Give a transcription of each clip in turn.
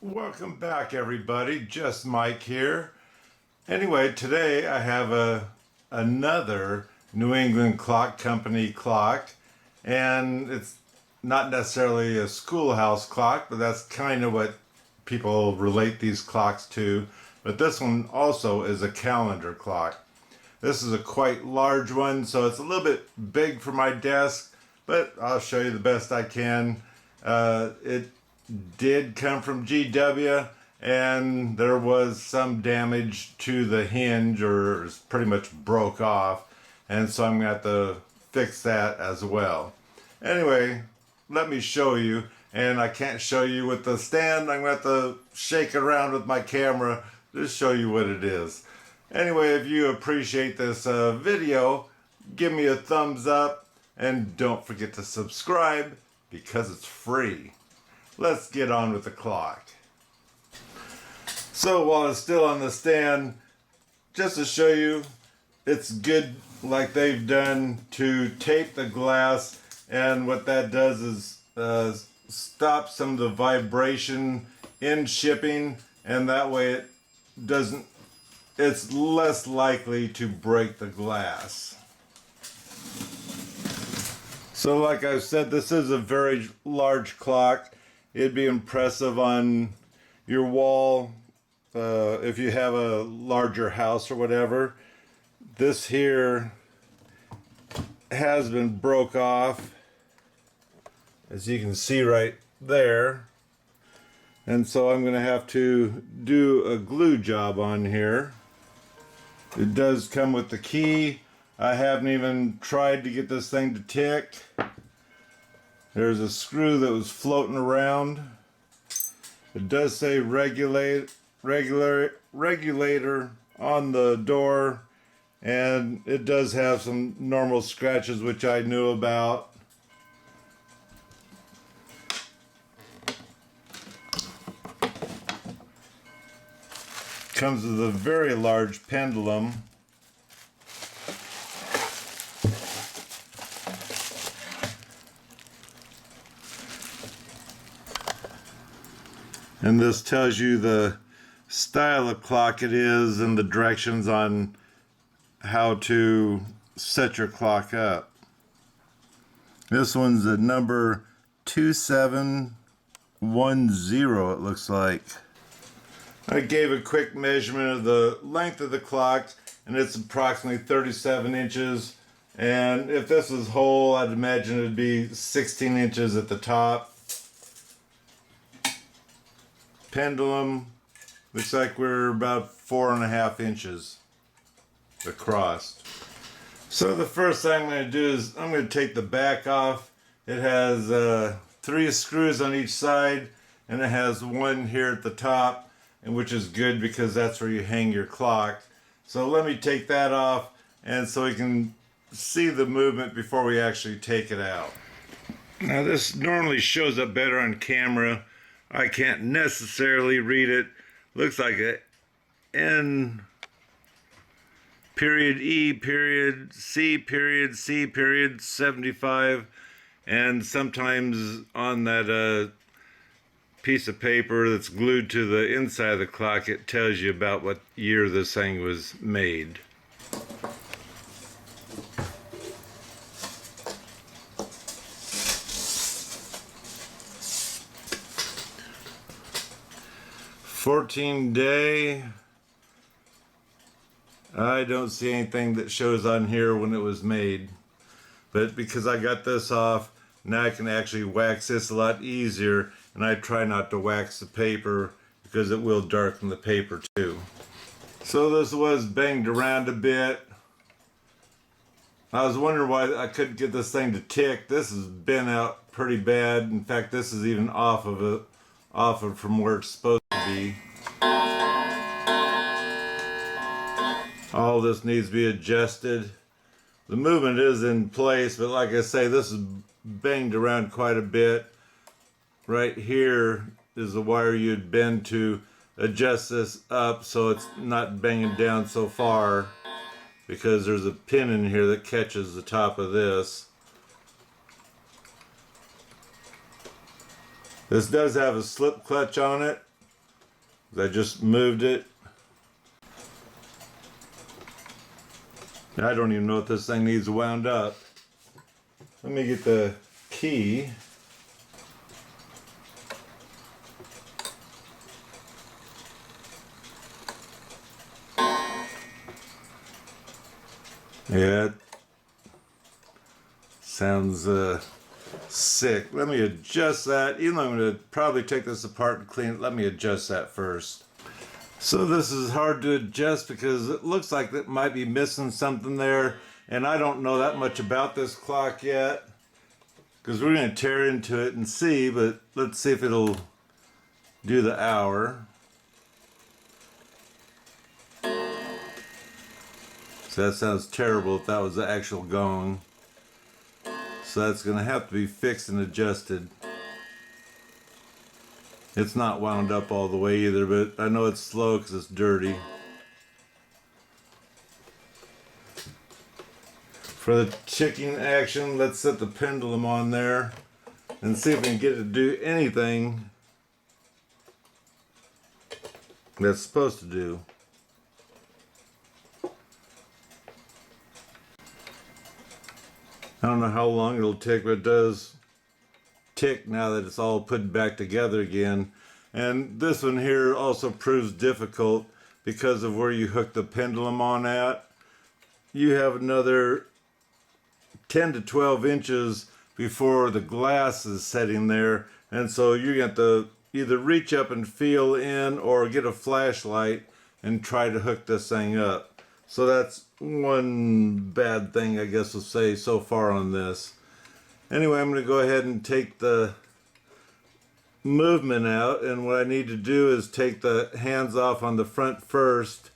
Welcome back, everybody. Just Mike here. Anyway, today I have another New England Clock Company clock, and it's not necessarily a schoolhouse clock, but that's kind of what people relate these clocks to. But this one also is a calendar clock. This is a quite large one, so it's a little bit big for my desk, but I'll show you the best I can. It did come from GW, and there was some damage to the hinge, or it's pretty much broke off, and so I'm gonna have to fix that as well. Anyway, let me show you, and I can't show you with the stand. I'm gonna have to shake it around with my camera to show you what it is. Anyway, if you appreciate this video, give me a thumbs up, and don't forget to subscribe because it's free. Let's get on with the clock. So while it's still on the stand, just to show you, it's good like they've done to tape the glass, and what that does is stop some of the vibration in shipping, and that way it's less likely to break the glass. So like I said, this is a very large clock. It'd be impressive on your wall if you have a larger house or whatever. This here has been broke off, as you can see right there. And so I'm going to have to do a glue job on here. It does come with the key. I haven't even tried to get this thing to tick. There's a screw that was floating around. It does say regulator on the door, and it does have some normal scratches which I knew about. Comes with a very large pendulum. And this tells you the style of clock it is and the directions on how to set your clock up. This one's a number 2710, it looks like. I gave a quick measurement of the length of the clock, and it's approximately 37 inches. And if this was whole, I'd imagine it'd be 16 inches at the top. Pendulum looks like we're about 4.5 inches across. So the first thing I'm going to do is I'm going to take the back off. It has 3 screws on each side, and it has one here at the top, and which is good because that's where you hang your clock. So let me take that off, and so we can see the movement before we actually take it out. Now this normally shows up better on camera. I can't necessarily read it. Looks like a N period E period C period C period 75, and sometimes on that piece of paper that's glued to the inside of the clock, it tells you about what year this thing was made. $14-day. I don't see anything that shows on here when it was made, but because I got this off, now I can actually wax this a lot easier, and I try not to wax the paper because it will darken the paper too. So this was banged around a bit. I was wondering why I couldn't get this thing to tick. This has been out pretty bad. In fact, this is even off of from where it's supposed to be. All this needs to be adjusted. The movement is in place, but like I say, this is banged around quite a bit. Right here is the wire you'd bend to adjust this up so it's not banging down so far, because there's a pin in here that catches the top of this. This does have a slip clutch on it, I just moved it. I don't even know if this thing needs wound up. Let me get the key. Yeah, it sounds sick. Let me adjust that. Even though I'm going to probably take this apart and clean it, let me adjust that first. So this is hard to adjust because it looks like it might be missing something there, and I don't know that much about this clock yet because we're going to tear into it and see, but let's see if it'll do the hour. So that sounds terrible if that was the actual gong. So that's going to have to be fixed and adjusted. It's not wound up all the way either, but I know it's slow because it's dirty. For the ticking action, let's set the pendulum on there and see if we can get it to do anything that's supposed to do. I don't know how long it'll tick, but it does tick now that it's all put back together again. And this one here also proves difficult because of where you hook the pendulum on at. You have another 10 to 12 inches before the glass is setting there, and so you're going to have to either reach up and feel in or get a flashlight and try to hook this thing up. So that's one bad thing I guess we'll say so far on this. Anyway, I'm going to go ahead and take the movement out, and what I need to do is take the hands off on the front first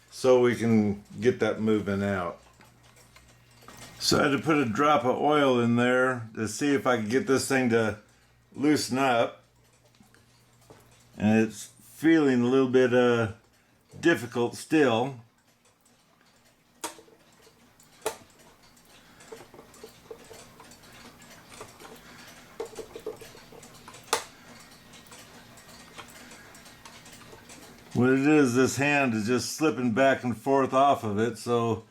so we can get that movement out. So I had to put a drop of oil in there to see if I could get this thing to loosen up, and it's feeling a little bit difficult still. What it is, this hand is just slipping back and forth off of it, so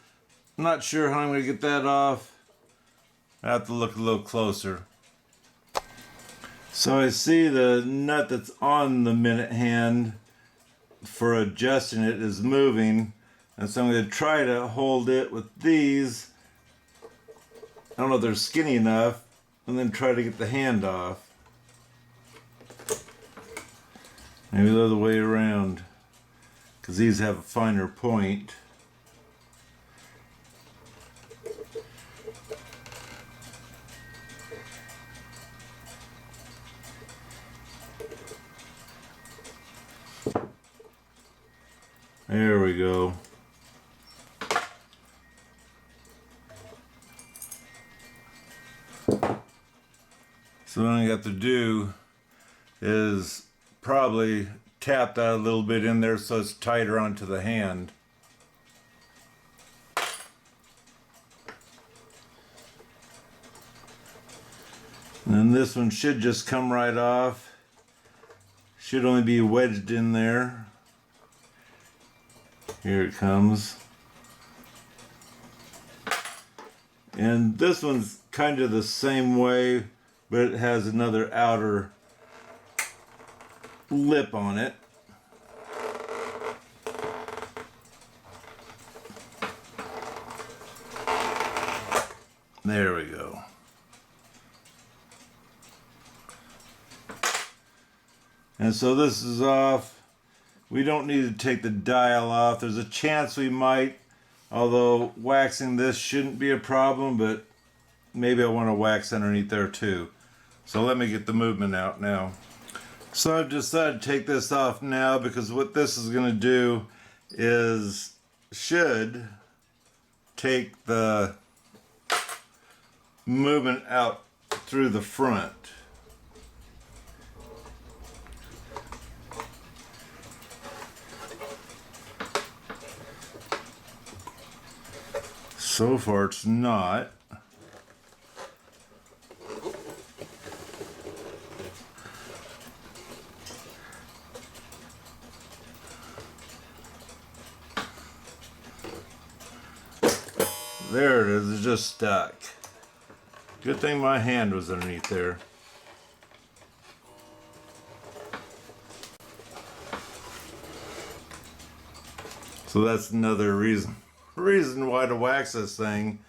I'm not sure how I'm going to get that off. I have to look a little closer. So I see the nut that's on the minute hand for adjusting it is moving, and so I'm going to try to hold it with these. I don't know if they're skinny enough, and then try to get the hand off. Maybe the other way around, because these have a finer point. There we go. So what I got to do is probably tap that a little bit in there so it's tighter onto the hand. And then this one should just come right off. Should only be wedged in there. Here it comes. And this one's kind of the same way, but it has another outer lip on it. There we go. And so this is off. We don't need to take the dial off. There's a chance we might, although waxing this shouldn't be a problem, but maybe I want to wax underneath there too. So let me get the movement out now. So I've decided to take this off now because what this is going to do is should take the movement out through the front. So far it's not. There it is, it's just stuck. Good thing my hand was underneath there. So that's another reason why to wax this thing.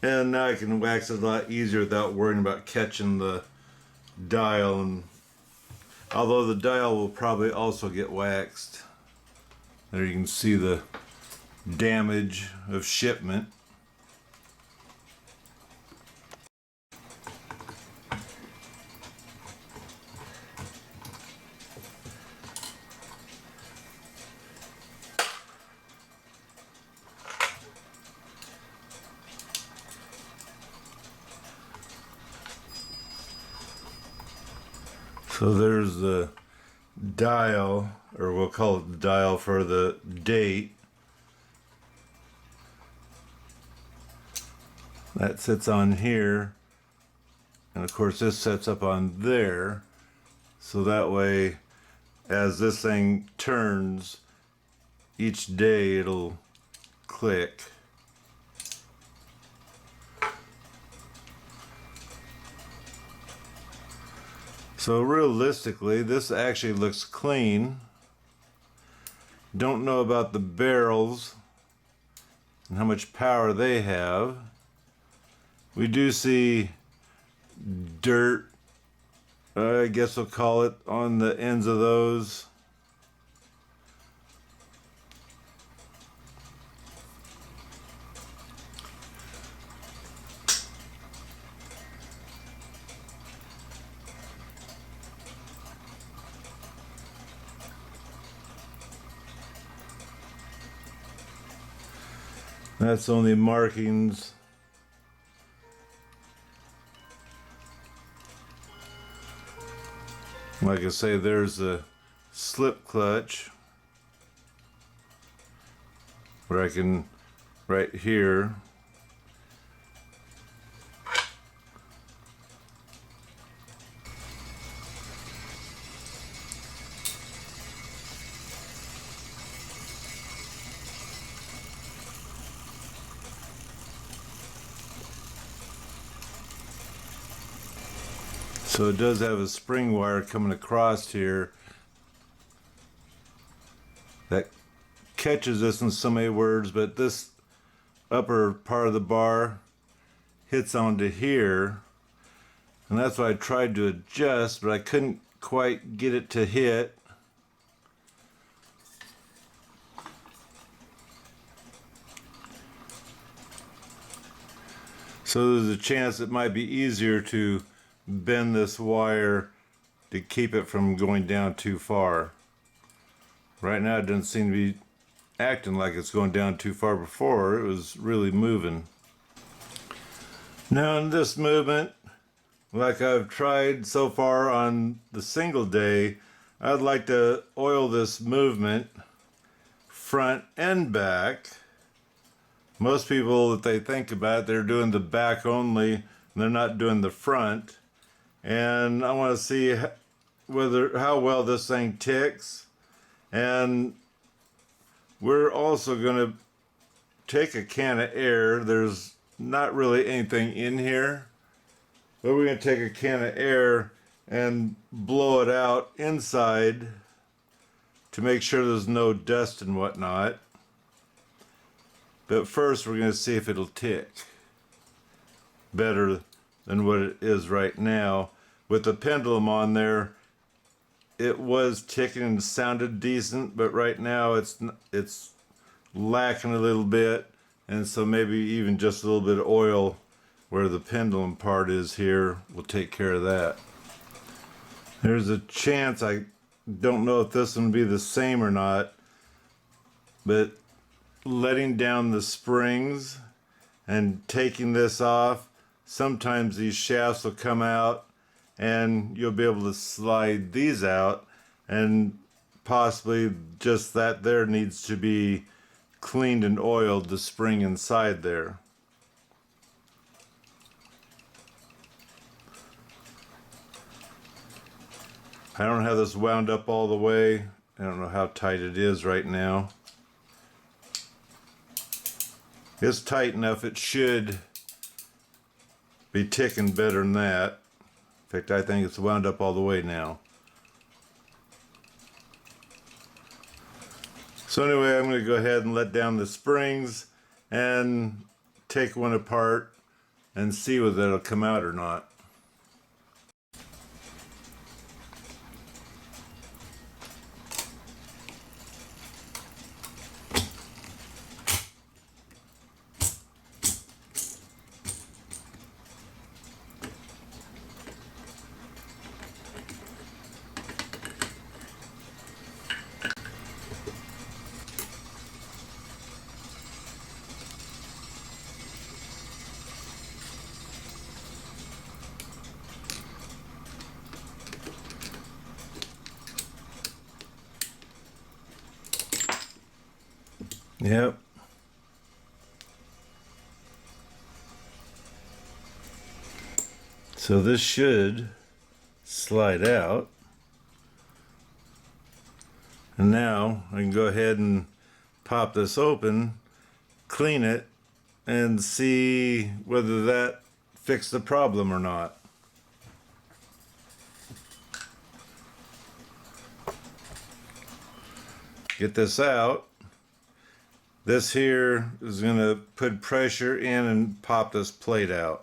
And now I can wax it a lot easier without worrying about catching the dial. And although the dial will probably also get waxed. There you can see the damage of shipment. So there's the dial, or we'll call it the dial for the date. That sits on here, and of course this sets up on there, so that way as this thing turns each day it'll click. So realistically, this actually looks clean. Don't know about the barrels and how much power they have. We do see dirt, I guess we'll call it, on the ends of those. That's only markings. Like I say, there's a slip clutch where I can, right here, so it does have a spring wire coming across here that catches this in so many words, but this upper part of the bar hits onto here, and that's why I tried to adjust, but I couldn't quite get it to hit. So there's a chance it might be easier to bend this wire to keep it from going down too far. Right now it doesn't seem to be acting like it's going down too far. Before it was really moving. Now in this movement, like I've tried so far on the single day, I'd like to oil this movement front and back. Most people, if they think about it, they're doing the back only and they're not doing the front. And I want to see how well this thing ticks. And we're also going to take a can of air. There's not really anything in here, but we're going to take a can of air and blow it out inside to make sure there's no dust and whatnot. But first we're going to see if it'll tick better than what it is right now. With the pendulum on there, it was ticking and sounded decent, but right now it's lacking a little bit, and so maybe even just a little bit of oil where the pendulum part is here will take care of that. There's a chance, I don't know if this one will be the same or not, but letting down the springs and taking this off, sometimes these shafts will come out and you'll be able to slide these out, and possibly just that there needs to be cleaned and oiled, the spring inside there. I don't have this wound up all the way. I don't know how tight it is right now. It's tight enough, it should be ticking better than that. In fact, I think it's wound up all the way now. So anyway, I'm going to go ahead and let down the springs and take one apart and see whether it'll come out or not. Yep. So this should slide out. And now I can go ahead and pop this open, clean it, and see whether that fixed the problem or not. Get this out. This here is going to put pressure in and pop this plate out.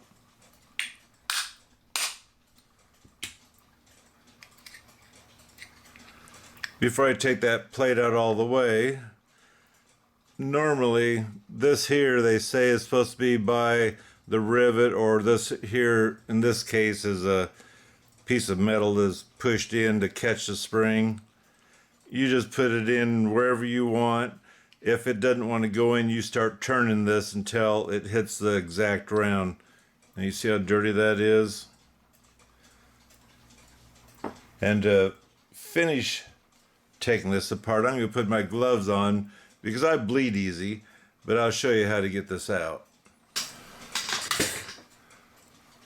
Before I take that plate out all the way, normally this here they say is supposed to be by the rivet, or this here in this case is a piece of metal that's pushed in to catch the spring. You just put it in wherever you want. If it doesn't want to go in, you start turning this until it hits the exact round. And you see how dirty that is? And to finish taking this apart, I'm going to put my gloves on because I bleed easy, but I'll show you how to get this out.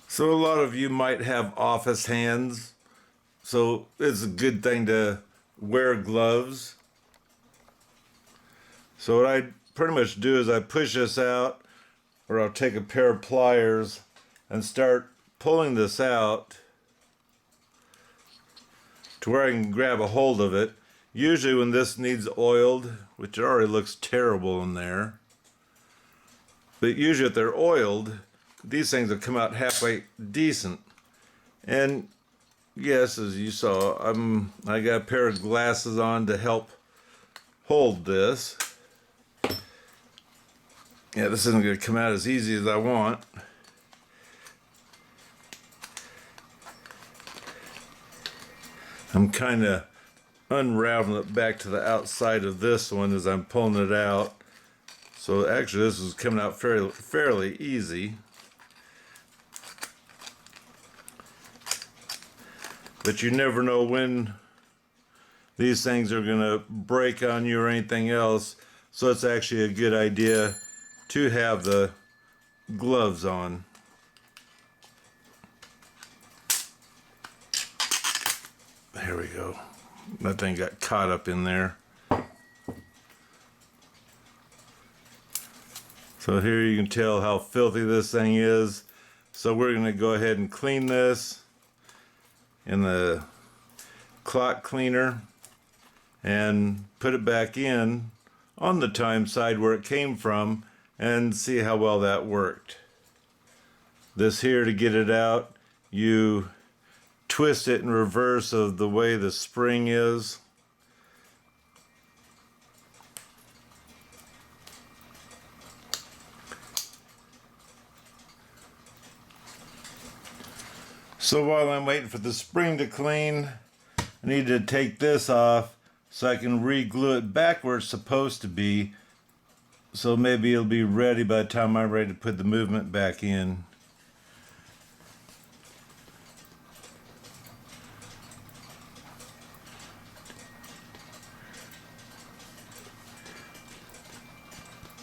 So a lot of you might have office hands, so it's a good thing to wear gloves. So what I pretty much do is I push this out, or I'll take a pair of pliers and start pulling this out to where I can grab a hold of it. Usually when this needs oiled, which it already looks terrible in there, but usually if they're oiled, these things will come out halfway decent. And yes, as you saw, I got a pair of glasses on to help hold this. Yeah, this isn't going to come out as easy as I want. I'm kind of unraveling it back to the outside of this one as I'm pulling it out. So actually this is coming out fairly easy. But you never know when these things are going to break on you or anything else. So it's actually a good idea to have the gloves on. There we go. That thing got caught up in there. So here you can tell how filthy this thing is. So we're going to go ahead and clean this in the clock cleaner and put it back in on the time side where it came from and see how well that worked. This here, to get it out, you twist it in reverse of the way the spring is. So while I'm waiting for the spring to clean, I need to take this off so I can re-glue it back where it's supposed to be. So maybe it'll be ready by the time I'm ready to put the movement back in.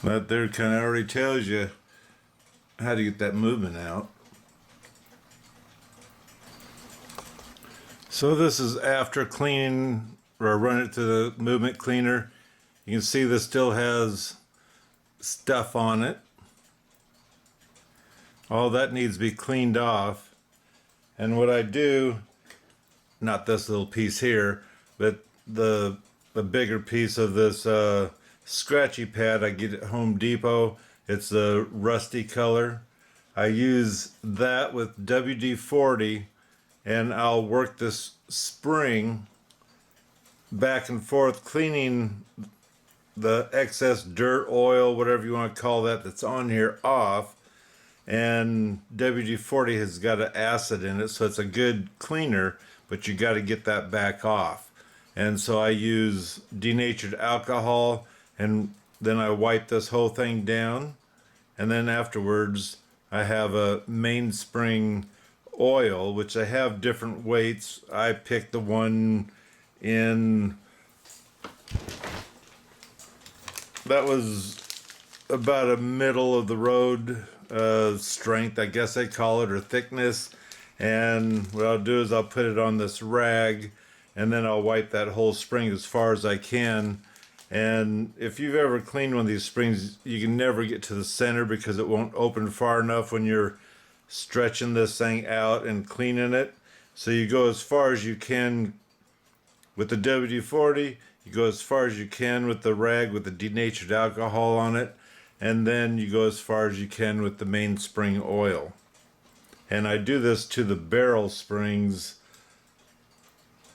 That there kind of already tells you how to get that movement out. So this is after cleaning, or I run it through the movement cleaner. You can see this still has stuff on it. all that needs to be cleaned off. And what I do, not this little piece here, but the bigger piece of this scratchy pad I get at Home Depot. It's a rusty color. I use that with WD-40, and I'll work this spring back and forth, cleaning the excess dirt, oil, whatever you want to call that, that's on here off. And WD-40 has got an acid in it, so it's a good cleaner, but you got to get that back off. And so I use denatured alcohol, and then I wipe this whole thing down, and then afterwards I have a Mainspring oil, which I have different weights. I picked the one in that was about a middle of the road strength, I guess they call it, or thickness. And what I'll do is I'll put it on this rag, and then I'll wipe that whole spring as far as I can. And if you've ever cleaned one of these springs, you can never get to the center because it won't open far enough when you're stretching this thing out and cleaning it. So you go as far as you can with the WD-40, you go as far as you can with the rag with the denatured alcohol on it, and then you go as far as you can with the Mainspring oil. And I do this to the barrel springs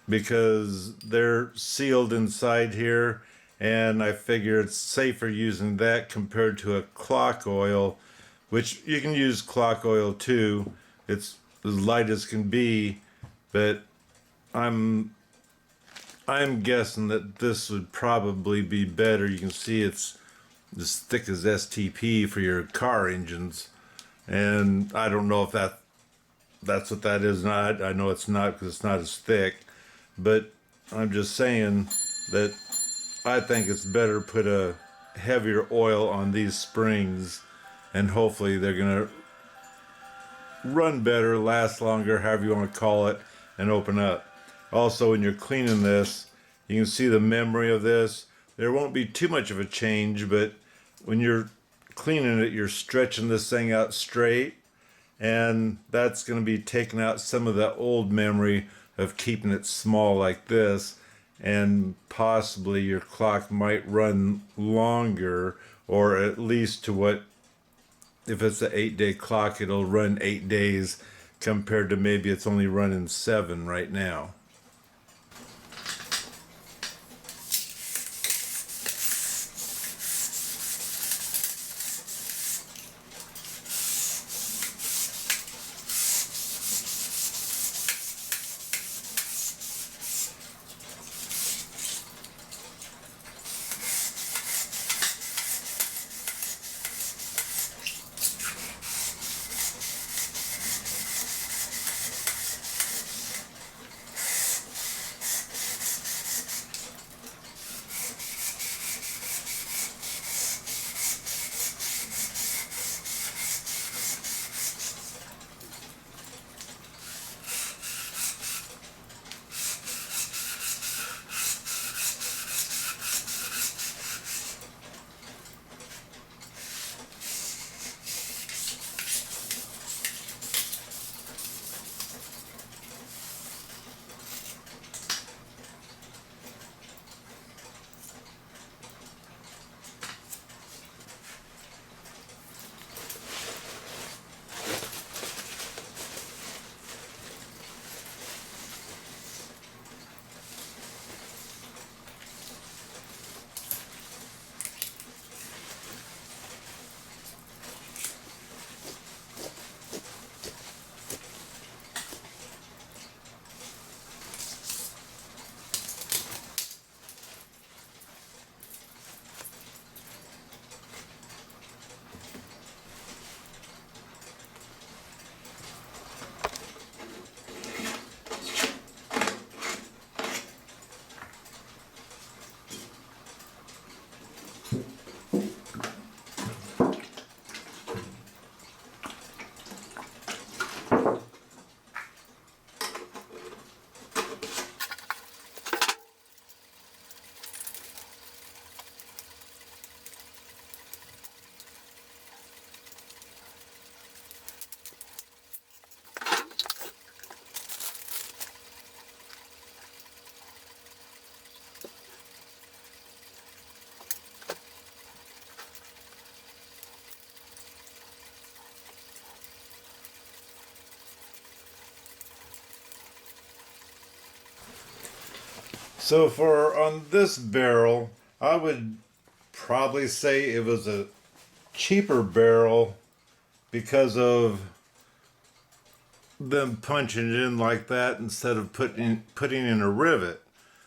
because they're sealed inside here, and I figure it's safer using that compared to a clock oil, which you can use clock oil too. It's as light as can be, but I'm guessing that this would probably be better. You can see it's as thick as STP for your car engines, and I don't know if that's what that is. Not, I know it's not because it's not as thick, but I'm just saying that I think it's better to put a heavier oil on these springs, and hopefully they're gonna run better, last longer, however you want to call it, and open up. Also, when you're cleaning this, you can see the memory of this. There won't be too much of a change, but when you're cleaning it, you're stretching this thing out straight, and that's going to be taking out some of that old memory of keeping it small like this, and possibly your clock might run longer, or at least to what, if it's an 8-day clock, it'll run 8 days compared to maybe it's only running 7 right now. So on this barrel, I would probably say it was a cheaper barrel because of them punching it in like that instead of putting in a rivet.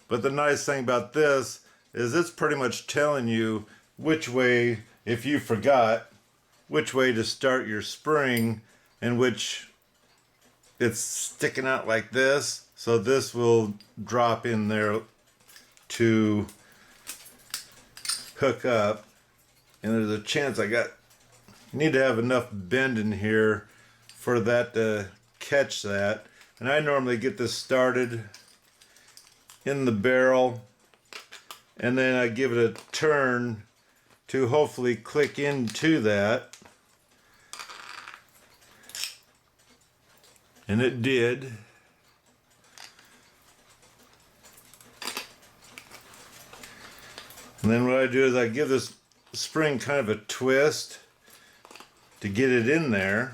But the nice thing about this is it's pretty much telling you which way, if you forgot, which way to start your spring, and which it's sticking out like this. So this will drop in there to hook up, and there's a chance need to have enough bend in here for that to catch that. And I normally get this started in the barrel, and then I give it a turn to hopefully click into that, and it did. And then what I do is I give this spring kind of a twist to get it in there.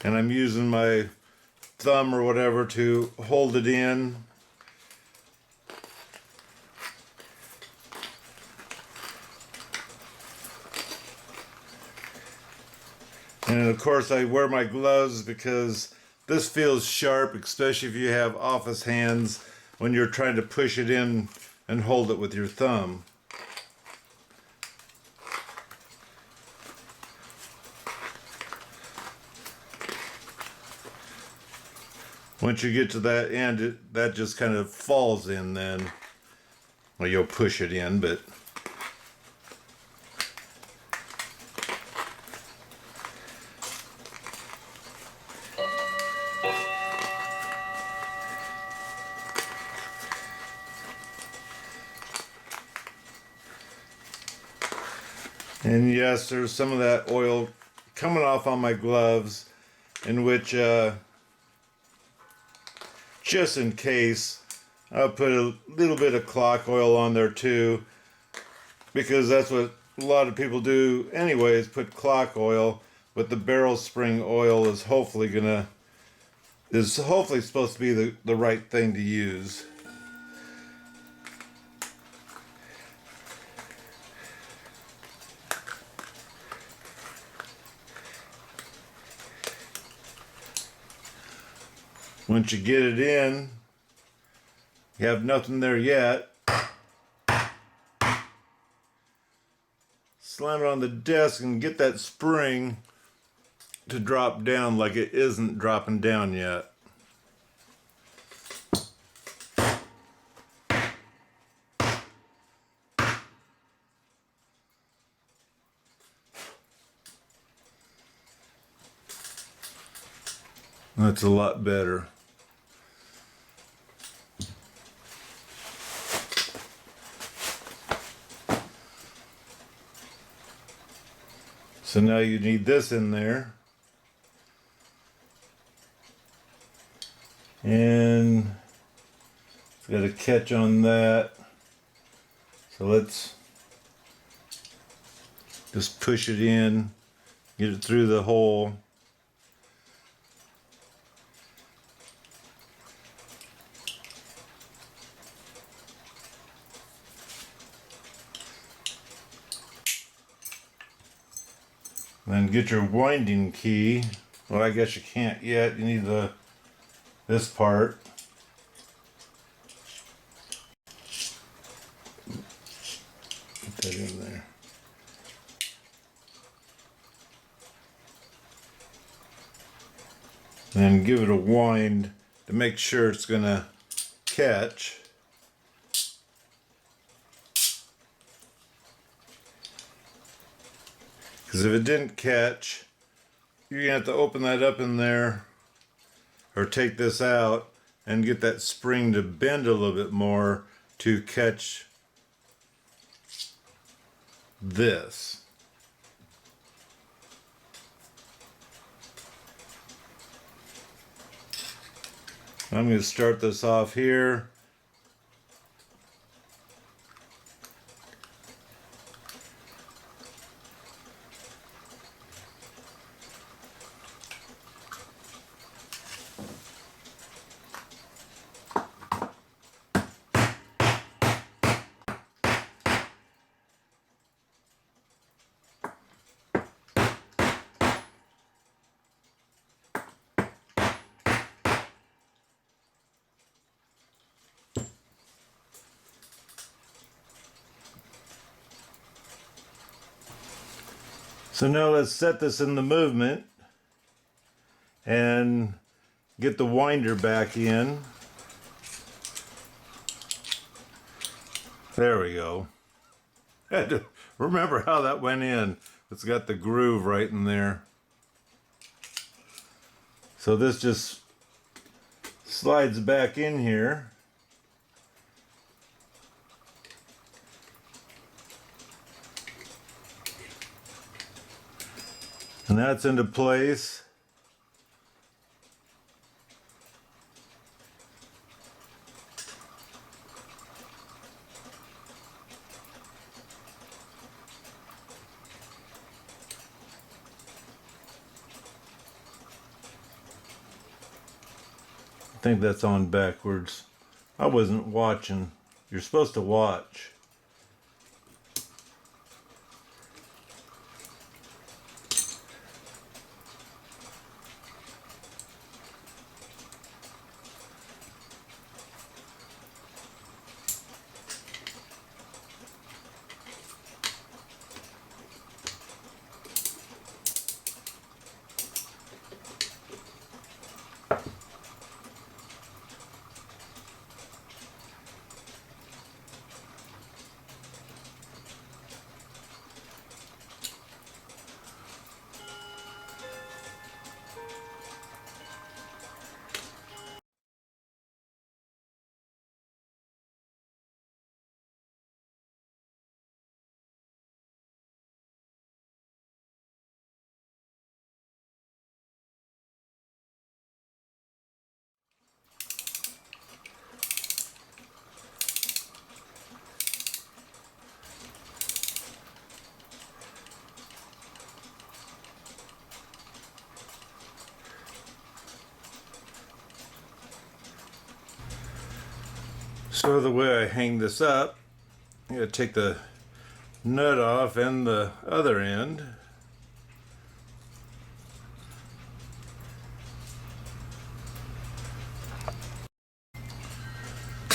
And I'm using my thumb or whatever to hold it in. And of course I wear my gloves because this feels sharp, especially if you have office hands when you're trying to push it in and hold it with your thumb. Once you get to that end, that just kind of falls in then. Well, you'll push it in, but and yes, there's some of that oil coming off on my gloves, in which just in case, I'll put a little bit of clock oil on there too, because that's what a lot of people do anyways, put clock oil, but the barrel spring oil is hopefully supposed to be the right thing to use. Once you get it in, you have nothing there yet. Slam it on the desk and get that spring to drop down like it isn't dropping down yet. That's a lot better. So now you need this in there. And it's got a catch on that. So let's just push it in, get it through the hole. Then get your winding key. Well, I guess you can't yet. You need this part. Put that in there. Then give it a wind to make sure it's gonna catch. Because if it didn't catch, you're going to have to open that up in there, or take this out and get that spring to bend a little bit more to catch this. I'm going to start this off here. So now let's set this in the movement and get the winder back in. There we go. I had to remember how that went in. It's got the groove right in there. So this just slides back in here. And that's into place. I think that's on backwards. I wasn't watching. You're supposed to watch. So the way I hang this up, I'm going to take the nut off and the other end.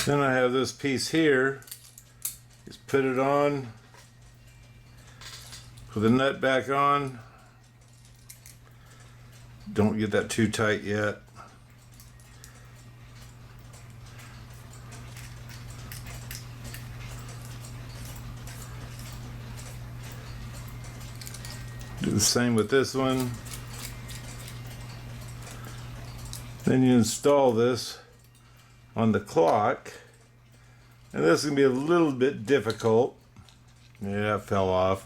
Then I have this piece here. Just put it on, put the nut back on. Don't get that too tight yet. Do the same with this one. Then you install this on the clock, and this is going to be a little bit difficult. Yeah, it fell off.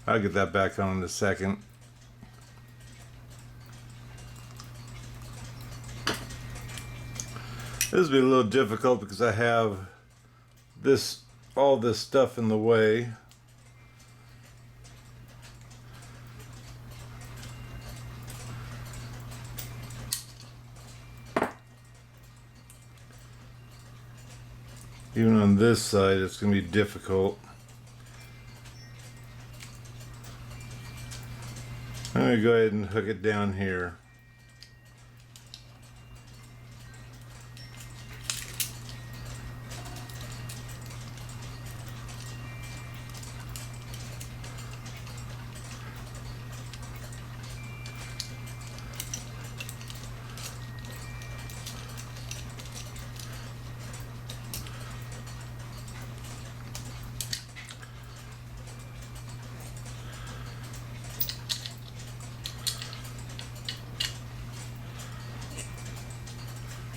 I'll get that back on in a second. This will be a little difficult because I have all this stuff in the way. Even on this side, it's going to be difficult. I'm going to go ahead and hook it down here.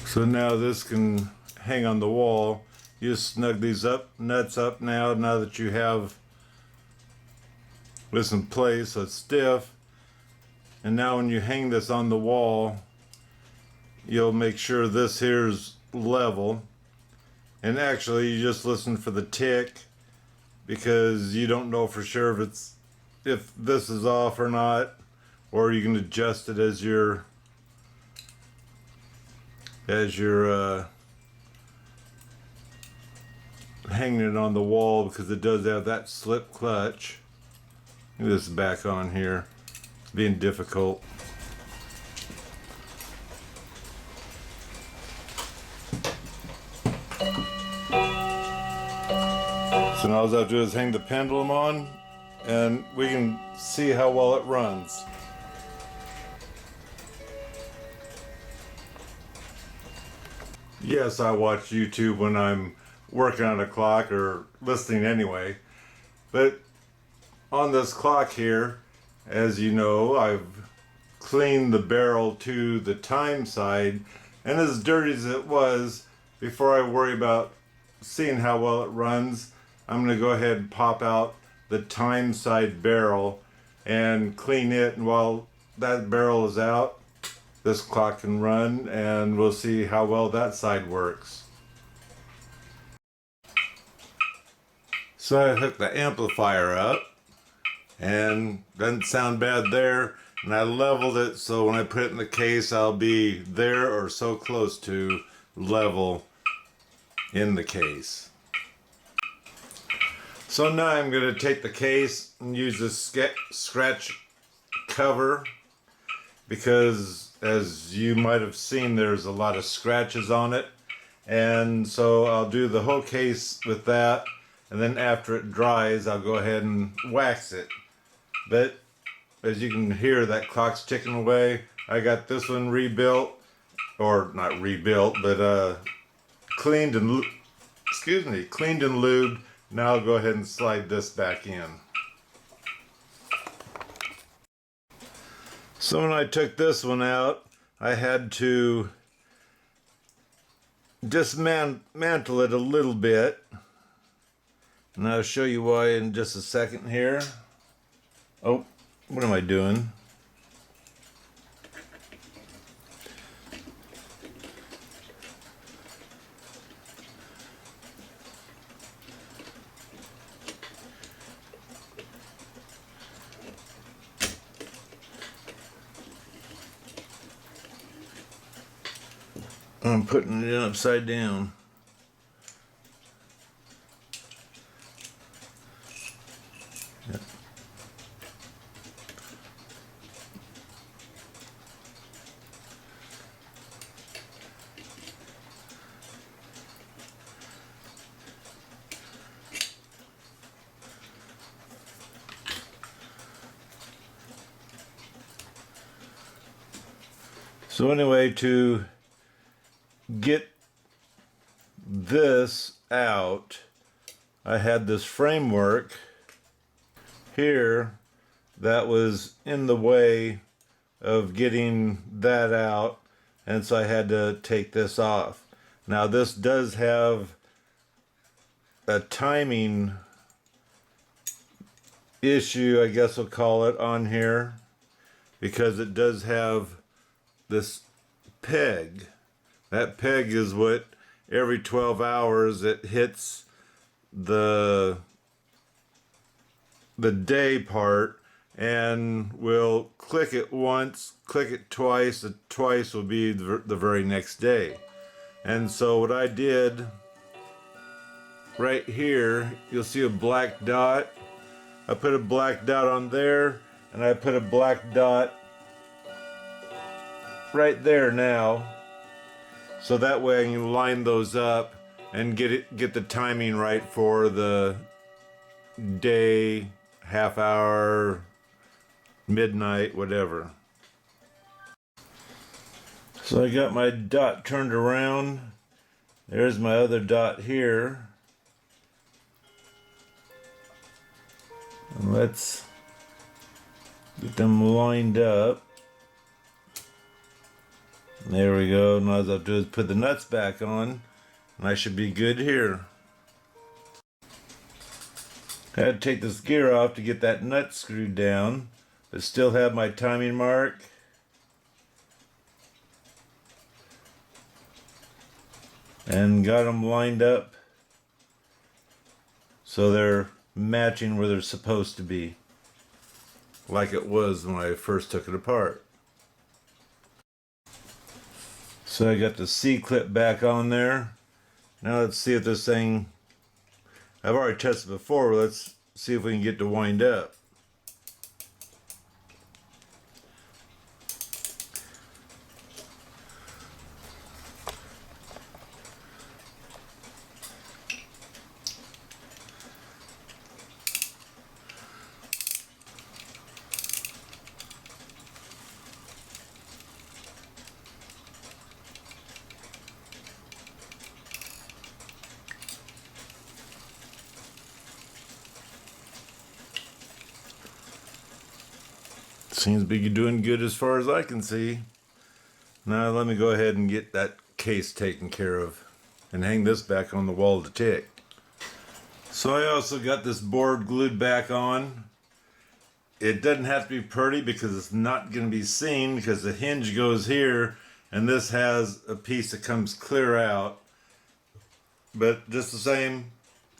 So now this can hang on the wall. You just snug these nuts up now that you have this in place, so it's stiff. And now when you hang this on the wall, you'll make sure this here is level. And actually you just listen for the tick, because you don't know for sure if this is off or not, or you can adjust it as you're hanging it on the wall, because it does have that slip clutch. Get this back on here. It's being difficult. So now all I have to do is hang the pendulum on, and we can see how well it runs. Yes, I watch YouTube when I'm working on a clock or listening anyway, but on this clock here, as you know, I've cleaned the barrel to the time side, and as dirty as it was, before I worry about seeing how well it runs, I'm going to go ahead and pop out the time side barrel and clean it, and while that barrel is out, this clock can run, and we'll see how well that side works. So I hooked the amplifier up, and doesn't sound bad there, and I leveled it so when I put it in the case I'll be there or so close to level in the case. So now I'm going to take the case and use this scratch cover, because as you might have seen, there's a lot of scratches on it, and so I'll do the whole case with that, and then after it dries I'll go ahead and wax it. But as you can hear, that clock's ticking away. I got this one rebuilt, or not rebuilt, but cleaned and lubed. Now I'll go ahead and slide this back in. So when I took this one out, I had to dismantle it a little bit, and I'll show you why in just a second here. Oh, what am I doing? I'm putting it in upside down. Yep. So anyway, to get this out, I had this framework here that was in the way of getting that out, and so I had to take this off. Now this does have a timing issue, I guess we'll call it, on here, because it does have this peg. That peg is what every 12 hours it hits the day part, and we'll click it once, click it twice, the twice will be the very next day. And so what I did right here, you'll see a black dot. I put a black dot on there, and I put a black dot right there now, so that way I can line those up and get the timing right for the day, half hour, midnight, whatever. So I got my dot turned around. There's my other dot here. And let's get them lined up. There we go. Now all I'll do is put the nuts back on, and I should be good here. I had to take this gear off to get that nut screwed down, but still have my timing mark. And got them lined up so they're matching where they're supposed to be, like it was when I first took it apart. So I got the C-clip back on there. Now let's see if this thing, I've already tested before, let's see if we can get to wind up. Seems to be doing good as far as I can see. Now let me go ahead and get that case taken care of and hang this back on the wall to tick. So I also got this board glued back on. It doesn't have to be pretty because it's not going to be seen because the hinge goes here and this has a piece that comes clear out. But just the same,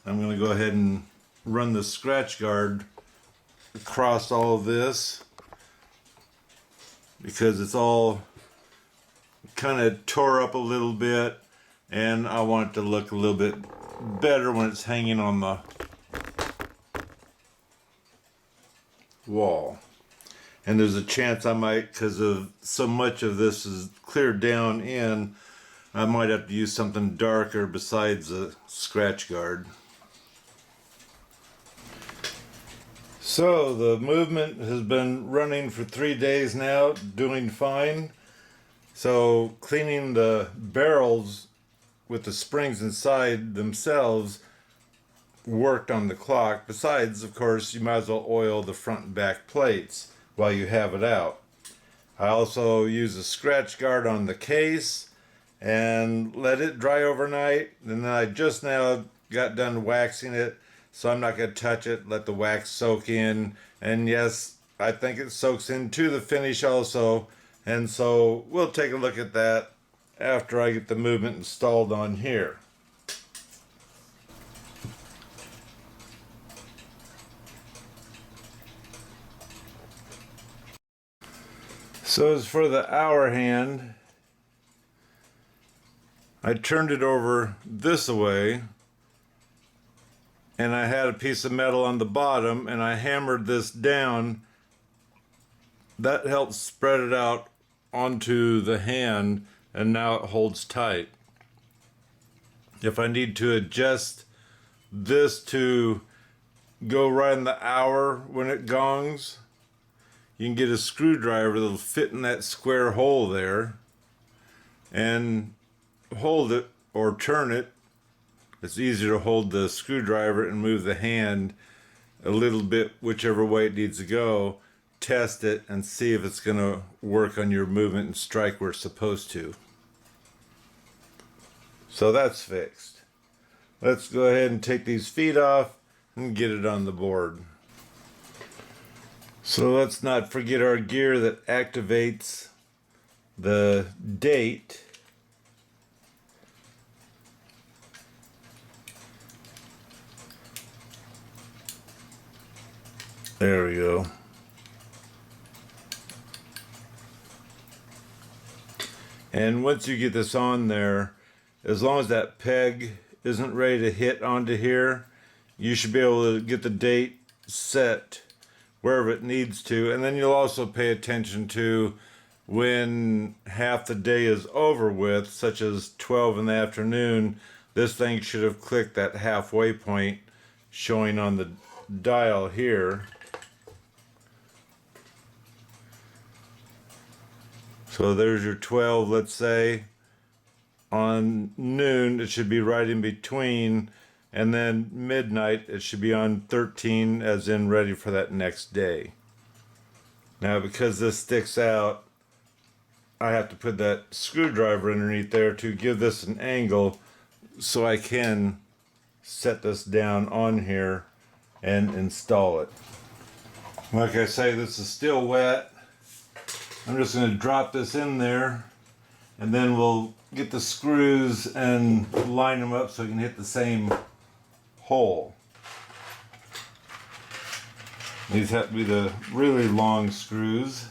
I'm going to go ahead and run the scratch guard across all of this because it's all kind of tore up a little bit and I want it to look a little bit better when it's hanging on the wall. And there's a chance I might, because of so much of this is clear down in, I might have to use something darker besides a scratch guard. So the movement has been running for 3 days now, doing fine. So cleaning the barrels with the springs inside themselves worked on the clock. Besides, of course, you might as well oil the front and back plates while you have it out. I also use a scratch guard on the case and let it dry overnight. And then I just now got done waxing it, so I'm not going to touch it, let the wax soak in. And yes, I think it soaks into the finish also. And so we'll take a look at that after I get the movement installed on here. So as for the hour hand, I turned it over this way and I had a piece of metal on the bottom and I hammered this down. That helps spread it out onto the hand and now it holds tight. If I need to adjust this to go right in the hour when it gongs, you can get a screwdriver that'll fit in that square hole there and hold it or turn it. It's easier to hold the screwdriver and move the hand a little bit whichever way it needs to go. Test it and see if it's going to work on your movement and strike where it's supposed to. So that's fixed. Let's go ahead and take these feet off and get it on the board. So let's not forget our gear that activates the date. There we go. And once you get this on there, as long as that peg isn't ready to hit onto here, you should be able to get the date set wherever it needs to. And then you'll also pay attention to when half the day is over with, such as 12 in the afternoon, this thing should have clicked that halfway point showing on the dial here. So there's your 12, let's say. On noon, it should be right in between, and then midnight, it should be on 13, as in ready for that next day. Now, because this sticks out, I have to put that screwdriver underneath there to give this an angle so I can set this down on here and install it. Like I say, this is still wet. I'm just going to drop this in there and then we'll get the screws and line them up so we can hit the same hole. These have to be the really long screws.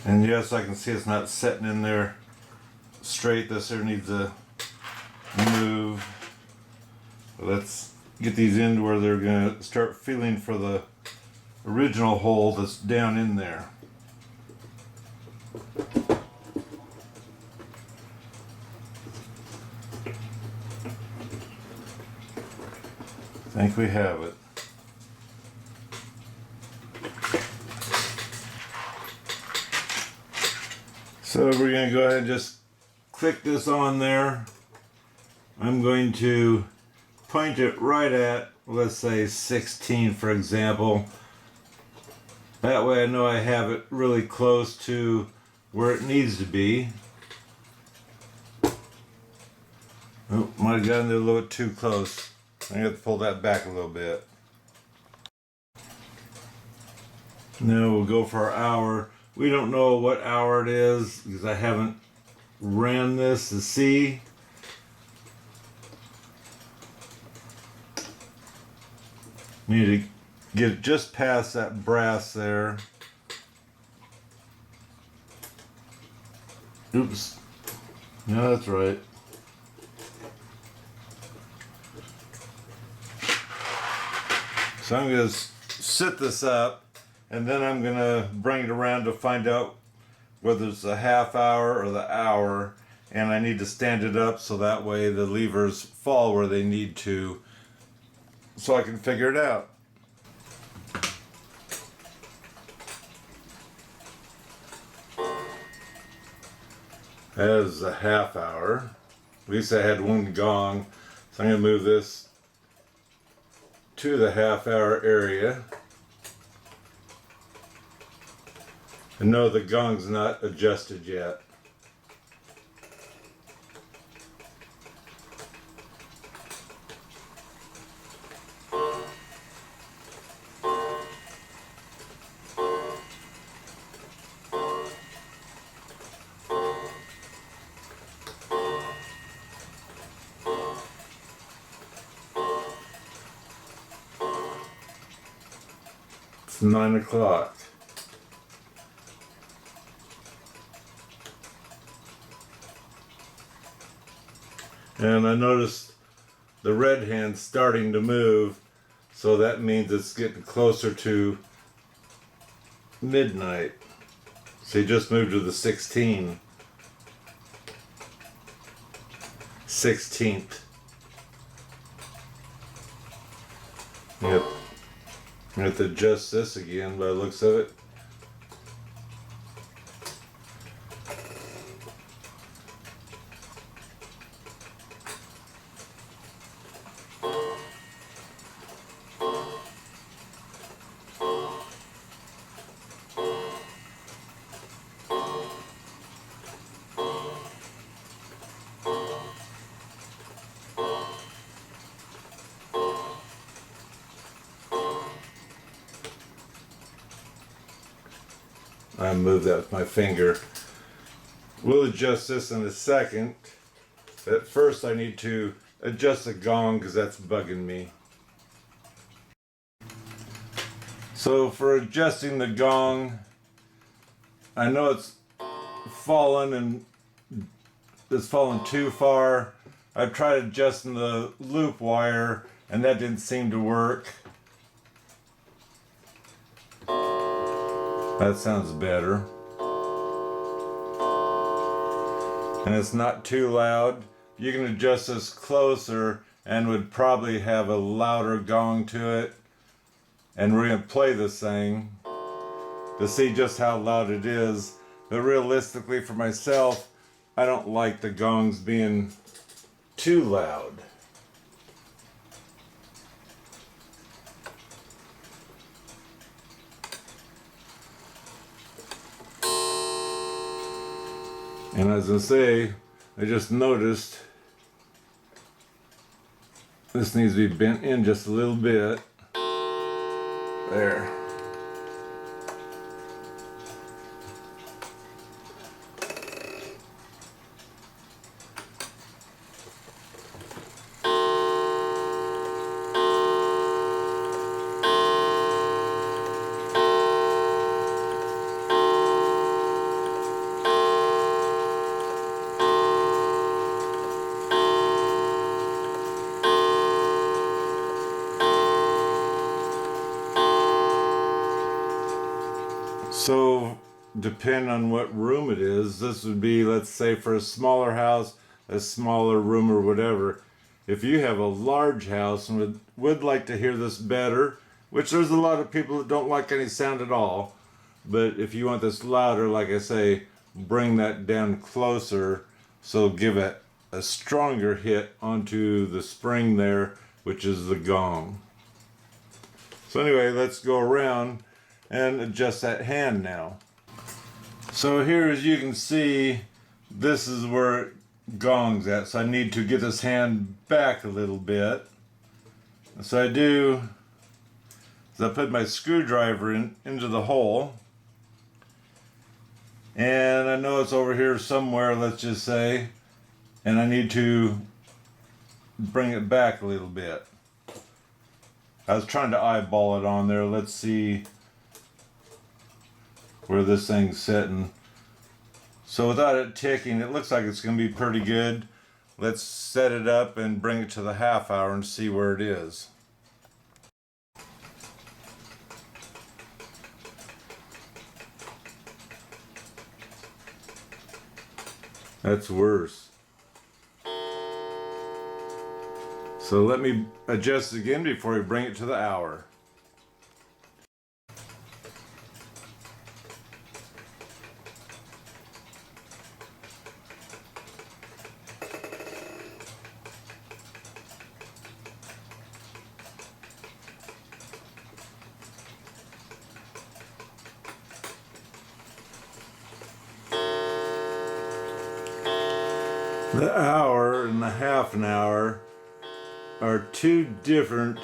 And yes, I can see it's not setting in there straight. This here needs a move. Let's get these in where they're going to start feeling for the original hole that's down in there. I think we have it. So we're going to go ahead and just click this on there. I'm going to point it right at, let's say 16 for example. That way I know I have it really close to where it needs to be. Oh, might have gotten there a little bit too close. I have to pull that back a little bit. Now we'll go for our hour. We don't know what hour it is because I haven't ran this to see. Need to get it just past that brass there. Oops. No, that's right. So I'm going to sit this up, and then I'm going to bring it around to find out whether it's a half hour or the hour, and I need to stand it up so that way the levers fall where they need to, so I can figure it out. That is a half hour. At least I had one gong, so I'm going to move this to the half hour area. And no, the gong's not adjusted yet. It's 9 o'clock. And I noticed the red hand starting to move, so that means it's getting closer to midnight. So you just moved to the 16th. Yep. I have to adjust this again by the looks of it. I move that with my finger. We'll adjust this in a second. At first I need to adjust the gong because that's bugging me. So for adjusting the gong, I know it's fallen and it's fallen too far. I've tried adjusting the loop wire and that didn't seem to work. That sounds better. And it's not too loud. You can adjust this closer and would probably have a louder gong to it. And we're going to play this thing to see just how loud it is. But realistically for myself, I don't like the gongs being too loud. And as I say, I just noticed this needs to be bent in just a little bit. There. So, depending on what room it is, this would be, let's say, for a smaller house, a smaller room or whatever. If you have a large house and would like to hear this better, which there's a lot of people that don't like any sound at all, but if you want this louder, like I say, bring that down closer, so give it a stronger hit onto the spring there, which is the gong. So anyway, let's go around and adjust that hand now. So here, as you can see, this is where it gongs at. So I need to get this hand back a little bit. So I do is I put my screwdriver into the hole. And I know it's over here somewhere, let's just say. And I need to bring it back a little bit. I was trying to eyeball it on there. Let's see where this thing's sitting. So without it ticking, it looks like it's going to be pretty good. Let's set it up and bring it to the half hour and see where it is. That's worse. So let me adjust again before we bring it to the hour. The hour and the half an hour are two different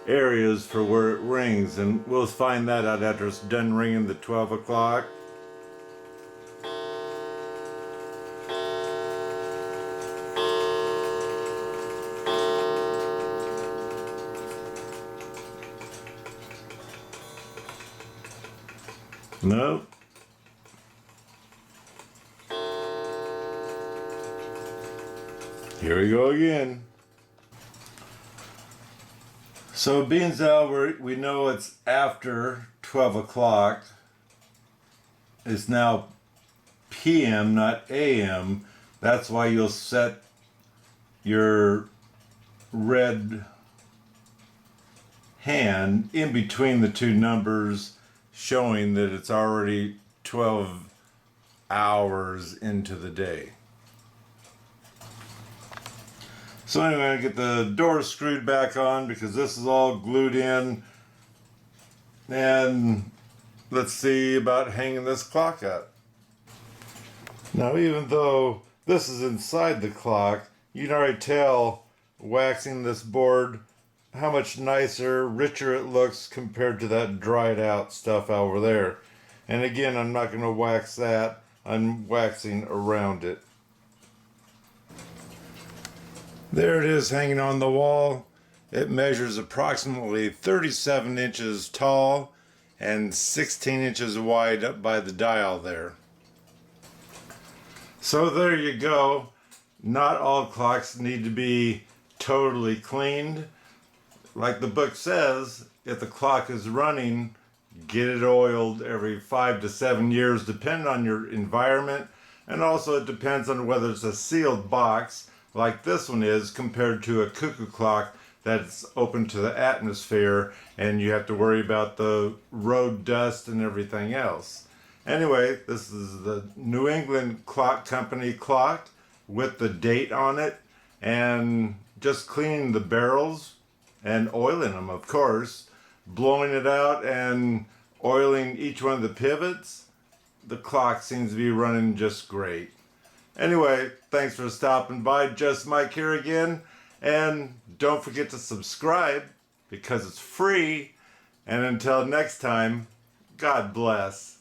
areas for where it rings, and we'll find that out after it's done ringing the 12 o'clock. Nope. Here we go again. So being that we know it's after 12 o'clock, it's now PM, not AM. That's why you'll set your red hand in between the two numbers, showing that it's already 12 hours into the day. So anyway, I get the door screwed back on because this is all glued in. And let's see about hanging this clock up. Now, even though this is inside the clock, you can already tell waxing this board how much nicer, richer it looks compared to that dried out stuff over there. And again, I'm not going to wax that. I'm waxing around it. There it is hanging on the wall. It measures approximately 37 inches tall and 16 inches wide up by the dial there. So there you go. Not all clocks need to be totally cleaned. Like the book says, if the clock is running, get it oiled every 5 to 7 years, depending on your environment. And also it depends on whether it's a sealed box like this one is compared to a cuckoo clock that's open to the atmosphere and you have to worry about the road dust and everything else. Anyway, this is the New England Clock Company clock with the date on it, and just cleaning the barrels and oiling them, of course, blowing it out and oiling each one of the pivots. The clock seems to be running just great. Anyway, thanks for stopping by. Just Mike here again. And don't forget to subscribe because it's free. And until next time, God bless.